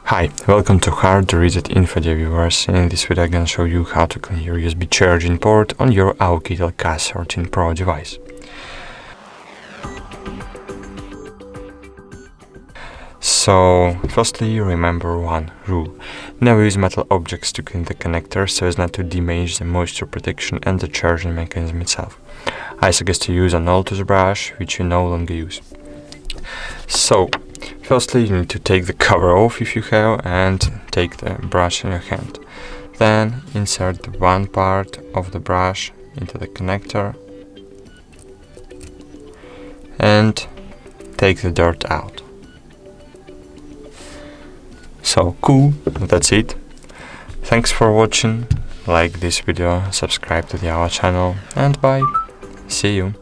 Hi, welcome to HardReset.Info, dear viewers. In this video I'm gonna show you how to clean your USB charging port on your Oukitel K13 Pro device. So, firstly, remember one rule. Never use metal objects to clean the connector so as not to damage the moisture protection and the charging mechanism itself. I suggest to use an old toothbrush, which you no longer use. So, firstly, you need to take the cover off if you have and take the brush in your hand. Then insert one part of the brush into the connector and take the dirt out. So cool, that's it. Thanks for watching, like this video, subscribe to our channel, and bye. See you.